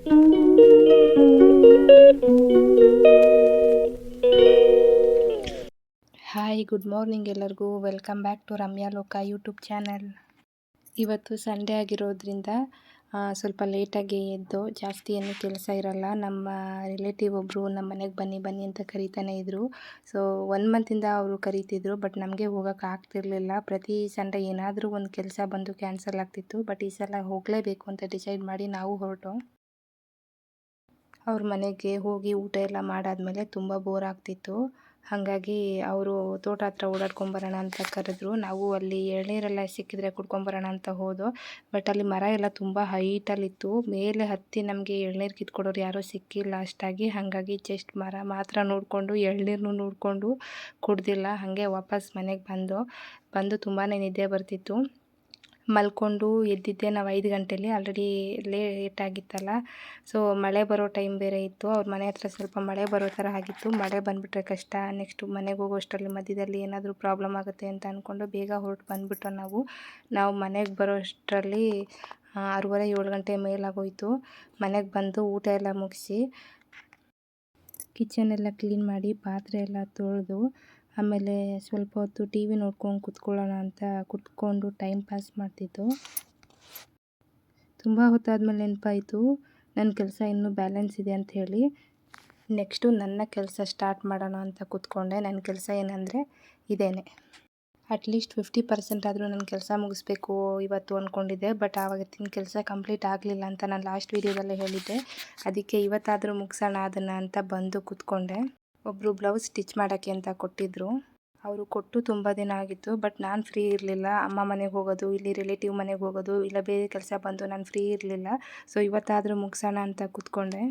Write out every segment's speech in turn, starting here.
Hi, good morning ಎಲ್ಲರಿಗೂ. Welcome back to Ramya ಲೋಕ YouTube channel. ಇವತ್ತು ಸಂಡೇ ಆಗಿರೋದ್ರಿಂದ ಸ್ವಲ್ಪ ಲೇಟಾಗಿ ಎದ್ದು, ಜಾಸ್ತಿ ಏನು ಕೆಲಸ ಇರಲ್ಲ. ನಮ್ಮ ರಿಲೇಟಿವ್ ಒಬ್ಬರು ನಮ್ಮ ಮನೆಗೆ ಬನ್ನಿ ಬನ್ನಿ ಅಂತ ಕರೀತಾನೆ ಇದ್ದರು. ಸೊ 1 ಮಂತಿಂದ ಅವರು ಕರೀತಿದ್ರು, ಬಟ್ ನಮಗೆ ಹೋಗೋಕೆ ಆಗ್ತಿರ್ಲಿಲ್ಲ. ಪ್ರತಿ ಸಂಡೇ ಏನಾದರೂ ಒಂದು ಕೆಲಸ ಬಂದು ಕ್ಯಾನ್ಸಲ್ ಆಗ್ತಿತ್ತು. ಬಟ್ ಈ ಸಲ ಹೋಗಲೇಬೇಕು ಅಂತ ಡಿಸೈಡ್ ಮಾಡಿ ನಾವು ಹೊರಟು. ಅವ್ರ ಮನೆಗೆ ಹೋಗಿ ಊಟ ಎಲ್ಲ ಮಾಡಾದ್ಮೇಲೆ ತುಂಬ ಬೋರ್ ಆಗ್ತಿತ್ತು. ಹಾಗಾಗಿ ಅವರು ತೋಟ ಹತ್ರ ಓಡಾಡ್ಕೊಂಬರೋಣ ಅಂತ ಕರೆದ್ರು. ನಾವು ಅಲ್ಲಿ ಎಳನೀರೆಲ್ಲ ಸಿಕ್ಕಿದ್ರೆ ಕುಡ್ಕೊಂಬರೋಣ ಅಂತ ಹೋದೋ. ಬಟ್ ಅಲ್ಲಿ ಮರ ಎಲ್ಲ ತುಂಬ ಹೈಟಲ್ಲಿತ್ತು. ಮೇಲೆ ಹತ್ತಿ ನಮಗೆ ಎಳ್ನೀರು ಕಿತ್ಕೊಡೋರು ಯಾರೂ ಸಿಕ್ಕಿಲ್ಲ ಅಷ್ಟಾಗಿ. ಹಾಗಾಗಿ ಜಸ್ಟ್ ಮರ ಮಾತ್ರ ನೋಡಿಕೊಂಡು ಎಳ್ನೀರನ್ನು ನೋಡಿಕೊಂಡು ಕುಡ್ದಿಲ್ಲ. ಹಾಗೆ ವಾಪಸ್ ಮನೆಗೆ ಬಂದು ತುಂಬಾ ನಿದ್ದೆ ಬರ್ತಿತ್ತು. ಮಲ್ಕೊಂಡು ಎದ್ದಿದ್ದೆ ನಾವು 5 ಗಂಟೆಲಿ. ಆಲ್ರೆಡಿ ಲೇಟ್ ಆಗಿತ್ತಲ್ಲ. ಸೊ ಮಳೆ ಬರೋ ಟೈಮ್ ಬೇರೆ ಇತ್ತು. ಅವ್ರ ಮನೆ ಹತ್ರ ಸ್ವಲ್ಪ ಮಳೆ ಬರೋ ಥರ ಆಗಿತ್ತು. ಮಳೆ ಬಂದುಬಿಟ್ರೆ ಕಷ್ಟ. ನೆಕ್ಸ್ಟು ಮನೆಗೆ ಹೋಗೋಷ್ಟರಲ್ಲಿ ಮಧ್ಯದಲ್ಲಿ ಏನಾದರೂ ಪ್ರಾಬ್ಲಮ್ ಆಗುತ್ತೆ ಅಂತ ಅಂದ್ಕೊಂಡು ಬೇಗ ಹೊರಟು ಬಂದುಬಿಟ್ಟು ನಾವು ಮನೆಗೆ ಬರೋಷ್ಟರಲ್ಲಿ 6:30 7 ಗಂಟೆ ಮೇಲಾಗೋಯಿತು. ಮನೆಗೆ ಬಂದು ಊಟ ಎಲ್ಲ ಮುಗಿಸಿ ಕಿಚನೆಲ್ಲ ಕ್ಲೀನ್ ಮಾಡಿ ಪಾತ್ರೆ ಎಲ್ಲ ತೊಳೆದು ಆಮೇಲೆ ಸ್ವಲ್ಪ ಹೊತ್ತು ಟಿ ವಿ ನೋಡ್ಕೊಂಡು ಕುತ್ಕೊಳ್ಳೋಣ ಅಂತ ಕುತ್ಕೊಂಡು ಟೈಮ್ ಪಾಸ್ ಮಾಡ್ತಿದ್ದು. ತುಂಬ ಹೊತ್ತಾದಮೇಲೆ ನೆನಪಾಯಿತು ನನ್ನ ಕೆಲಸ ಇನ್ನೂ ಬ್ಯಾಲೆನ್ಸ್ ಇದೆ ಅಂತ ಹೇಳಿ. ನೆಕ್ಸ್ಟು ನನ್ನ ಕೆಲಸ ಸ್ಟಾರ್ಟ್ ಮಾಡೋಣ ಅಂತ ಕೂತ್ಕೊಂಡೆ. ನನ್ನ ಕೆಲಸ ಏನಂದರೆ ಇದೇನೆ. ಅಟ್ಲೀಸ್ಟ್ 50% ಆದರೂ ನನ್ನ ಕೆಲಸ ಮುಗಿಸ್ಬೇಕು ಇವತ್ತು ಅಂದ್ಕೊಂಡಿದ್ದೆ. ಬಟ್ ಆವತ್ತಿನ ಕೆಲಸ ಕಂಪ್ಲೀಟ್ ಆಗಲಿಲ್ಲ ಅಂತ ನಾನು ಲಾಸ್ಟ್ ವೀಡಿಯೋದಲ್ಲೇ ಹೇಳಿದ್ದೆ. ಅದಕ್ಕೆ ಇವತ್ತಾದರೂ ಮುಗಿಸೋಣ ಅದನ್ನು ಅಂತ ಬಂದು ಕೂತ್ಕೊಂಡೆ. ಒಬ್ಬರು ಬ್ಲೌಸ್ ಸ್ಟಿಚ್ ಮಾಡೋಕ್ಕೆ ಅಂತ ಕೊಟ್ಟಿದ್ದರು. ಅವರು ಕೊಟ್ಟು ತುಂಬ ದಿನ ಆಗಿತ್ತು. ಬಟ್ ನಾನು ಫ್ರೀ ಇರಲಿಲ್ಲ. ಅಮ್ಮ ಮನೆಗೆ ಹೋಗೋದು, ಇಲ್ಲಿ ರಿಲೇಟಿವ್ ಮನೆಗೆ ಹೋಗೋದು, ಇಲ್ಲ ಬೇರೆ ಕೆಲಸ ಬಂದು ನಾನು ಫ್ರೀ ಇರಲಿಲ್ಲ. ಸೊ ಇವತ್ತಾದರೂ ಮುಗಿಸೋಣ ಅಂತ ಕೂತ್ಕೊಂಡೆ.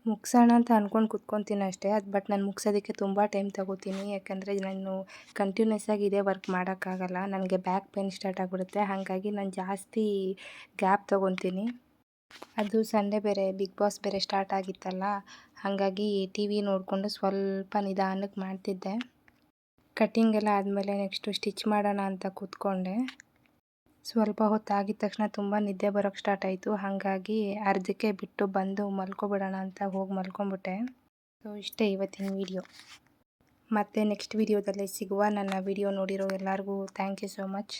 ಮುಗಿಸೋಣ ಅಂತ ಅಂದ್ಕೊಂಡು ಕೂತ್ಕೊತೀನಿ ಅಷ್ಟೇ. ಬಟ್ ನಾನು ಮುಗಿಸೋದಕ್ಕೆ ತುಂಬ ಟೈಮ್ ತೊಗೋತೀನಿ. ಯಾಕಂದರೆ ನಾನು ಕಂಟಿನ್ಯೂಸ್ ಆಗಿ ಇದೇ ವರ್ಕ್ ಮಾಡೋಕ್ಕಾಗಲ್ಲ. ನನಗೆ ಬ್ಯಾಕ್ ಪೇನ್ ಸ್ಟಾರ್ಟ್ ಆಗಿಬಿಡುತ್ತೆ. ಹಾಗಾಗಿ ನಾನು ಜಾಸ್ತಿ ಗ್ಯಾಪ್ ತೊಗೊತೀನಿ. ಅದು ಸಂಡೇ ಬೇರೆ ಬಿಗ್ ಬಾಸ್ ಬೇರೆ ಸ್ಟಾರ್ಟ್ ಆಗಿತ್ತಲ್ಲ. ಹಾಗಾಗಿ ಟಿ ವಿ ನೋಡಿಕೊಂಡು ಸ್ವಲ್ಪ ನಿಧಾನಕ್ಕೆ ಮಾಡ್ತಿದ್ದೆ. ಕಟ್ಟಿಂಗ್ ಎಲ್ಲ ಆದಮೇಲೆ ನೆಕ್ಸ್ಟು ಸ್ಟಿಚ್ ಮಾಡೋಣ ಅಂತ ಕೂತ್ಕೊಂಡೆ. ಸ್ವಲ್ಪ ಹೊತ್ತಾಗಿದ ತಕ್ಷಣ ತುಂಬ ನಿದ್ದೆ ಬರೋಕ್ಕೆ ಸ್ಟಾರ್ಟ್ ಆಯಿತು. ಹಾಗಾಗಿ ಅರ್ಧಕ್ಕೆ ಬಿಟ್ಟು ಬಂದು ಮಲ್ಕೊಬಿಡೋಣ ಅಂತ ಹೋಗಿ ಮಲ್ಕೊಂಬಿಟ್ಟೆ. ಸೊ ಇಷ್ಟೇ ಇವತ್ತಿನ ವಿಡಿಯೋ. ಮತ್ತು ನೆಕ್ಸ್ಟ್ ವಿಡಿಯೋದಲ್ಲಿ ಸಿಗುವ. ನನ್ನ ವಿಡಿಯೋ ನೋಡಿರೋ ಎಲ್ಲರಿಗೂ thank you so much.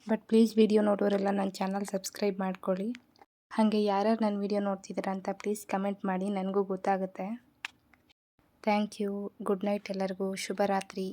But please video ನೋಡೋರೆಲ್ಲ ನನ್ನ ಚಾನಲ್ ಸಬ್ಸ್ಕ್ರೈಬ್ ಮಾಡ್ಕೊಳ್ಳಿ. ಹಾಗೆ ಯಾರ್ಯಾರು ನನ್ನ ವಿಡಿಯೋ ನೋಡ್ತಿದ್ದೀರಾ ಅಂತ ಪ್ಲೀಸ್ ಕಮೆಂಟ್ ಮಾಡಿ, ನನಗೂ ಗೊತ್ತಾಗುತ್ತೆ. Thank you. ಗುಡ್ ನೈಟ್ ಎಲ್ಲರಿಗೂ. ಶುಭರಾತ್ರಿ.